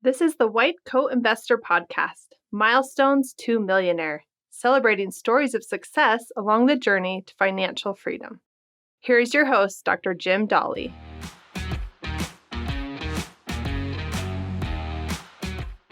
This is the White Coat Investor Podcast, Milestones to Millionaire, celebrating stories of success along the journey to financial freedom. Here is your host, Dr. Jim Dolly.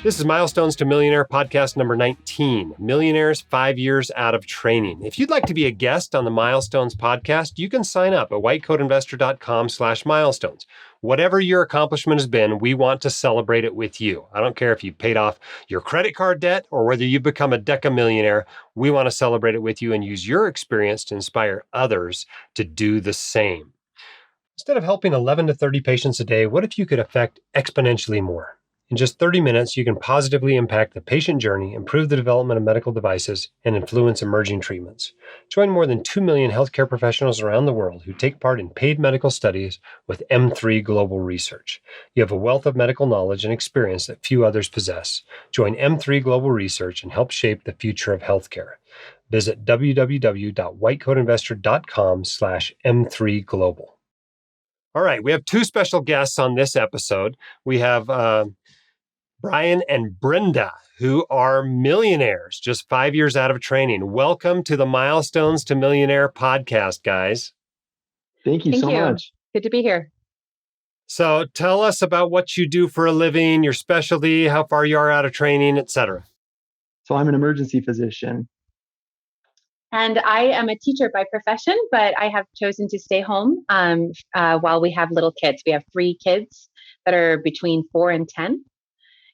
This is Milestones to Millionaire podcast number 19, Millionaires 5 Years Out of Training. If you'd like to be a guest on the Milestones podcast, you can sign up at whitecoatinvestor.com/milestones. Whatever your accomplishment has been, we want to celebrate it with you. I don't care if you paid off your credit card debt or whether you've become a decamillionaire. We want to celebrate it with you and use your experience to inspire others to do the same. Instead of helping 11 to 30 patients a day, what if you could affect exponentially more? In just 30 minutes, you can positively impact the patient journey, improve the development of medical devices, and influence emerging treatments. Join more than 2 million healthcare professionals around the world who take part in paid medical studies with M3 Global Research. You have a wealth of medical knowledge and experience that few others possess. Join M3 Global Research and help shape the future of healthcare. Visit www.whitecoatinvestor.com/M3Global. All right, we have two special guests on this episode. We have Brian and Brenda, who are millionaires, just 5 years out of training. Welcome to the Milestones to Millionaire podcast, guys. Thank you so much. Good to be here. So tell us about what you do for a living, your specialty, how far you are out of training, etc. So I'm an emergency physician. And I am a teacher by profession, but I have chosen to stay home while we have little kids. We have 3 kids that are between 4 and 10.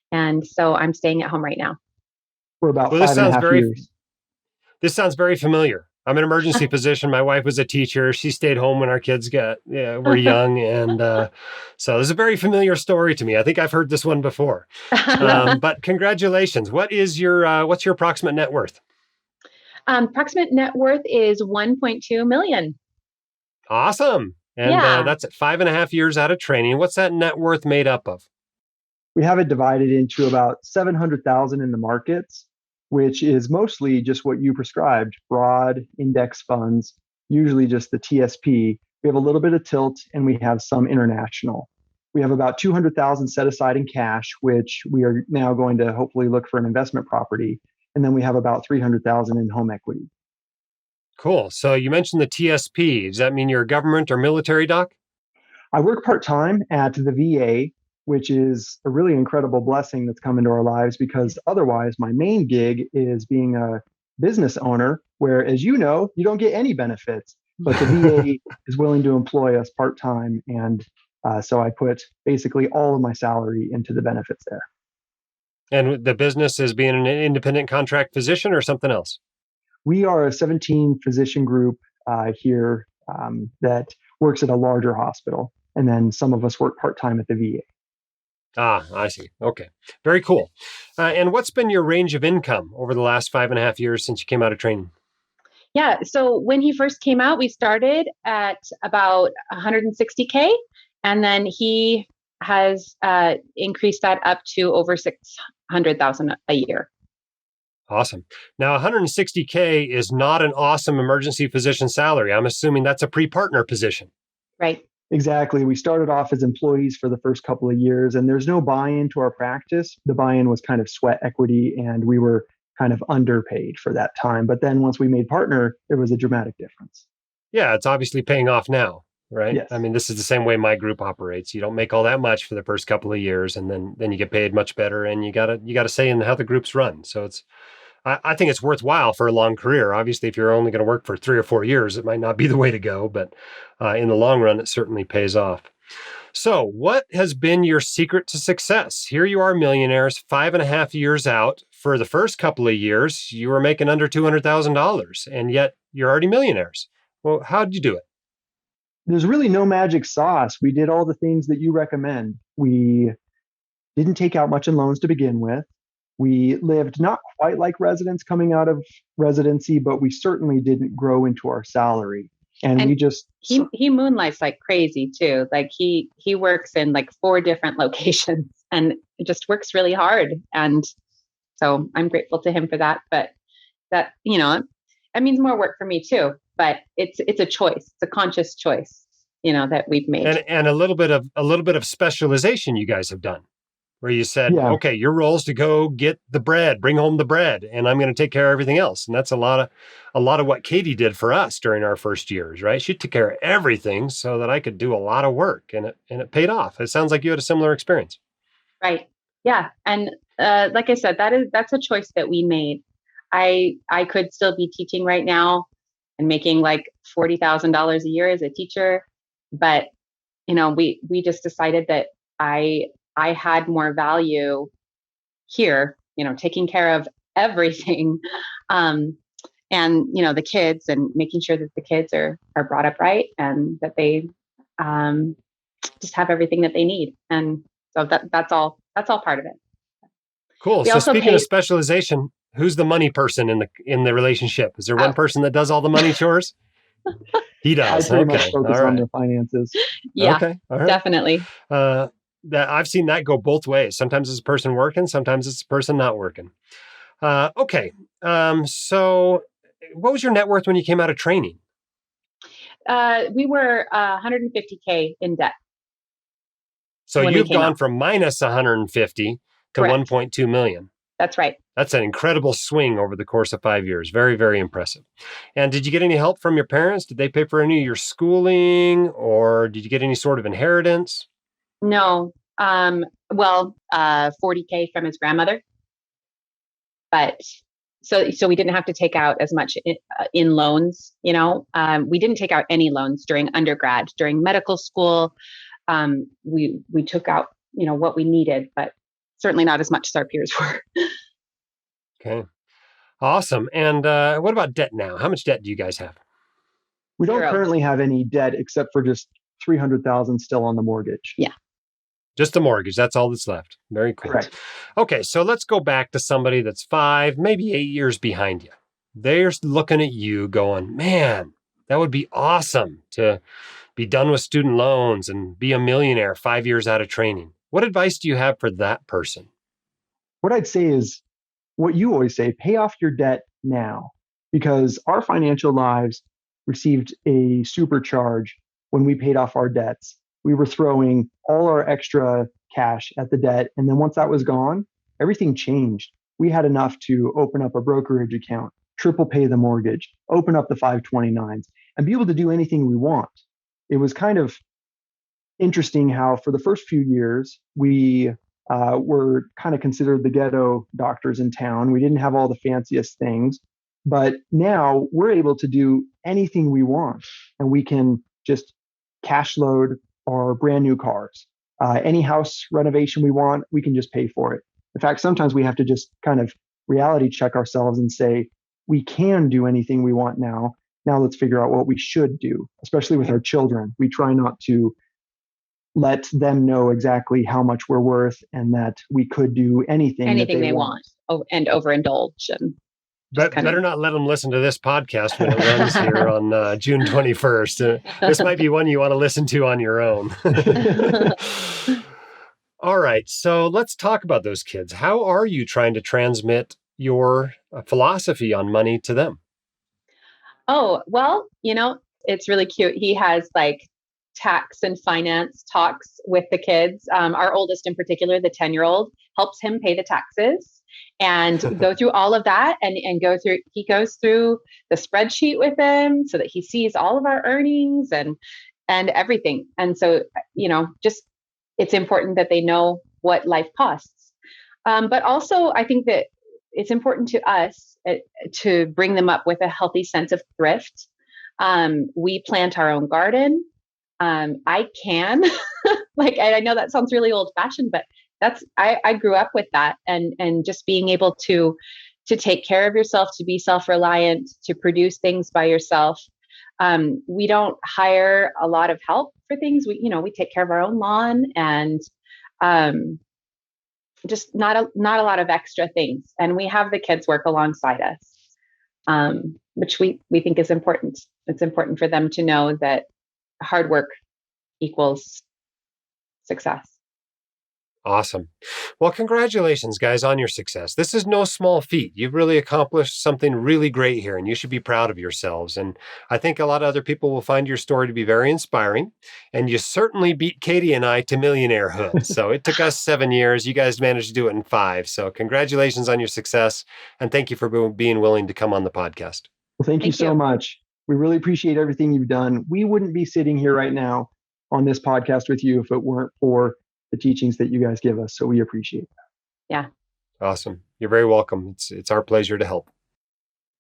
And so I'm staying at home right now. For about 5.5 years. This sounds very familiar. I'm an emergency physician. My wife was a teacher. She stayed home when our kids were young. And so this is a very familiar story to me. I think I've heard this one before. But congratulations. What's your approximate net worth? Approximate net worth is 1.2 million. Awesome. And that's at 5.5 years out of training. What's that net worth made up of? We have it divided into about 700,000 in the markets, which is mostly just what you prescribed, broad index funds, usually just the TSP. We have a little bit of tilt and we have some international. We have about 200,000 set aside in cash, which we are now going to hopefully look for an investment property. And then we have about 300,000 in home equity. Cool. So you mentioned the TSP. Does that mean you're a government or military doc? I work part-time at the VA, which is a really incredible blessing that's come into our lives because otherwise my main gig is being a business owner, where, as you know, you don't get any benefits, but the VA is willing to employ us part-time. And so I put basically all of my salary into the benefits there. And the business is being an independent contract physician or something else? We are a 17 physician group here that works at a larger hospital. And then some of us work part-time at the VA. I see. Okay. Very cool. And what's been your range of income over the last 5.5 years since you came out of training? Yeah. So when he first came out, we started at about 160K. And then he has increased that up to over 600,000 a year. Awesome. Now, 160K is not an awesome emergency physician salary. I'm assuming that's a pre-partner position. Right. Exactly. We started off as employees for the first couple of years, and there's no buy-in to our practice. The buy-in was kind of sweat equity, and we were kind of underpaid for that time. But then once we made partner, there was a dramatic difference. Yeah, it's obviously paying off now, right? Yes. I mean, this is the same way my group operates. You don't make all that much for the first couple of years, and then you get paid much better, and you gotta say in how the groups run. So I think it's worthwhile for a long career. Obviously, if you're only going to work for 3 or 4 years, it might not be the way to go, but in the long run, it certainly pays off. So what has been your secret to success? Here you are, millionaires, 5.5 years out. For the first couple of years, you were making under $200,000, and yet you're already millionaires. Well, how did you do it? There's really no magic sauce. We did all the things that you recommend. We didn't take out much in loans to begin with. We lived not quite like residents coming out of residency, but we certainly didn't grow into our salary. And we just... He moonlights like crazy too. Like he works in like 4 different locations and it just works really hard. And so I'm grateful to him for that. But that, it means more work for me too. But it's a choice. It's a conscious choice, that we've made. And a little bit of specialization you guys have done. where you said, Yeah, okay, your role is to go get the bread, bring home the bread, and I'm going to take care of everything else. And that's a lot of what Katie did for us during our first years, right? She took care of everything so that I could do a lot of work, and it paid off. It sounds like you had a similar experience. Right. Yeah. And like I said, that's a choice that we made. I could still be teaching right now and making like $40,000 a year as a teacher, but we just decided that I had more value here, taking care of everything, and the kids, and making sure that the kids are brought up right, and that they um, just have everything that they need. And so that's all part of it. Cool. We So also speaking of pay. specialization, who's the money person in the relationship? Is there one Oh, person that does all the money chores? He I does. pretty much Okay. focus All on right. the finances. yeah, Okay. All right. definitely. Uh, that I've seen that go both ways. Sometimes it's a person working, sometimes it's a person not working. Okay. So what was your net worth when you came out of training? We were 150K in debt So when we you've came gone out. from minus 150 to Correct. 1.2 million. That's right. That's an incredible swing over the course of 5 years. Very, very impressive. And did you get any help from your parents? Did they pay for any of your schooling, or did you get any sort of inheritance? No. Well, 40K from his grandmother, but so we didn't have to take out as much in loans. We didn't take out any loans during undergrad. During medical school, we took out what we needed, but certainly not as much as our peers were. Okay. Awesome. And what about debt now? How much debt do you guys have? We don't Zero. currently have any debt except for just 300,000 still on the mortgage. Yeah. Just the mortgage. That's all that's left. Very cool. Correct. Okay, so let's go back to somebody that's 5, maybe 8 years behind you. They're looking at you going, man, that would be awesome to be done with student loans and be a millionaire 5 years out of training. What advice do you have for that person? What I'd say is what you always say, pay off your debt now, because our financial lives received a supercharge when we paid off our debts. We were throwing all our extra cash at the debt. And then once that was gone, everything changed. We had enough to open up a brokerage account, triple pay the mortgage, open up the 529s, and be able to do anything we want. It was kind of interesting how for the first few years we were kind of considered the ghetto doctors in town. We didn't have all the fanciest things, but now we're able to do anything we want, and we can just cash load our brand new cars. Any house renovation we want, we can just pay for it. In fact, sometimes we have to just kind of reality check ourselves and say, we can do anything we want now. Now let's figure out what we should do, especially with our children. We try not to let them know exactly how much we're worth and that we could do anything that Anything they they want. want, and overindulge, and just But kind of. better not let them listen to this podcast when it runs here on June 21st. This might be one you want to listen to on your own. All right. So let's talk about those kids. How are you trying to transmit your philosophy on money to them? Oh, well, it's really cute. He has like tax and finance talks with the kids. Our oldest in particular, the 10-year-old, helps him pay the taxes and go through all of that, and he goes through the spreadsheet with them so that he sees all of our earnings and everything. And so, just it's important that they know what life costs. But also, I think that it's important to us to bring them up with a healthy sense of thrift. We plant our own garden. I can, like, I know that sounds really old fashioned, but I grew up with that, and just being able to take care of yourself, to be self-reliant, to produce things by yourself. We don't hire a lot of help for things. We take care of our own lawn, and um, just not a lot of extra things. And we have the kids work alongside us, which we think is important. It's important for them to know that hard work equals success. Awesome. Well, congratulations, guys, on your success. This is no small feat. You've really accomplished something really great here, and you should be proud of yourselves. And I think a lot of other people will find your story to be very inspiring. And you certainly beat Katie and I to millionairehood. So it took us 7 years. You guys managed to do it in 5. So congratulations on your success. And thank you for being willing to come on the podcast. Well, thank you so much. We really appreciate everything you've done. We wouldn't be sitting here right now on this podcast with you if it weren't for the teachings that you guys give us. So we appreciate that. Yeah. Awesome. You're very welcome. It's our pleasure to help.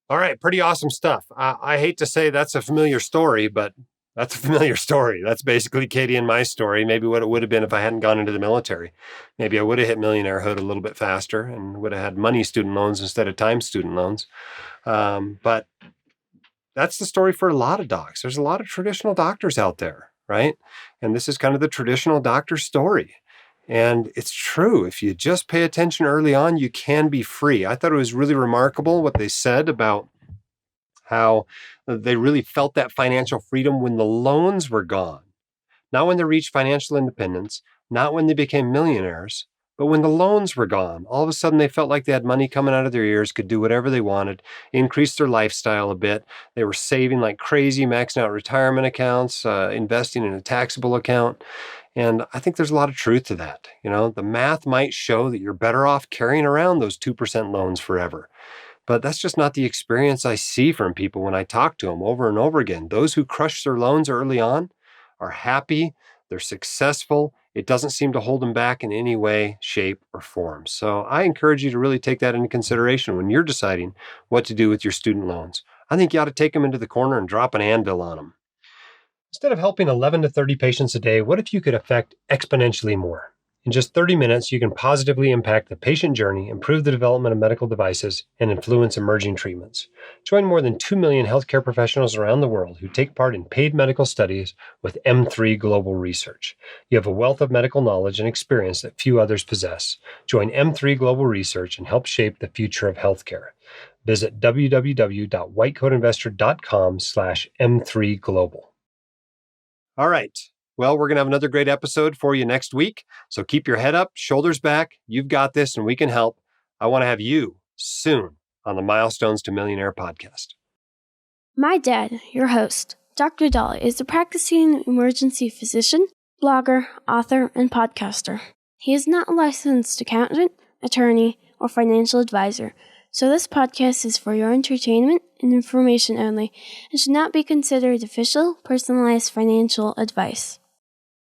All right. Pretty awesome stuff. I hate to say that's a familiar story, but that's a familiar story. That's basically Katie and my story. Maybe what it would have been if I hadn't gone into the military. Maybe I would have hit millionairehood a little bit faster and would have had money student loans instead of time student loans. But that's the story for a lot of docs. There's a lot of traditional doctors out there, right? And this is kind of the traditional doctor story. And it's true. If you just pay attention early on, you can be free. I thought it was really remarkable what they said about how they really felt that financial freedom when the loans were gone. Not when they reached financial independence, not when they became millionaires, but when the loans were gone. All of a sudden, they felt like they had money coming out of their ears, could do whatever they wanted, increase their lifestyle a bit. They were saving like crazy, maxing out retirement accounts, investing in a taxable account. And I think there's a lot of truth to that. You know, the math might show that you're better off carrying around those 2% loans forever. But that's just not the experience I see from people when I talk to them over and over again. Those who crush their loans early on are happy, they're successful. It doesn't seem to hold them back in any way, shape, or form. So I encourage you to really take that into consideration when you're deciding what to do with your student loans. I think you ought to take them into the corner and drop an anvil on them. Instead of helping 11 to 30 patients a day, what if you could affect exponentially more? In just 30 minutes, you can positively impact the patient journey, improve the development of medical devices, and influence emerging treatments. Join more than 2 million healthcare professionals around the world who take part in paid medical studies with M3 Global Research. You have a wealth of medical knowledge and experience that few others possess. Join M3 Global Research and help shape the future of healthcare. Visit www.whitecoatinvestor.com/M3Global. All right. Well, we're going to have another great episode for you next week. So keep your head up, shoulders back. You've got this and we can help. I want to have you soon on the Milestones to Millionaire podcast. My dad, your host, Dr. Dolly, is a practicing emergency physician, blogger, author, and podcaster. He is not a licensed accountant, attorney, or financial advisor, so this podcast is for your entertainment and information only and should not be considered official, personalized financial advice.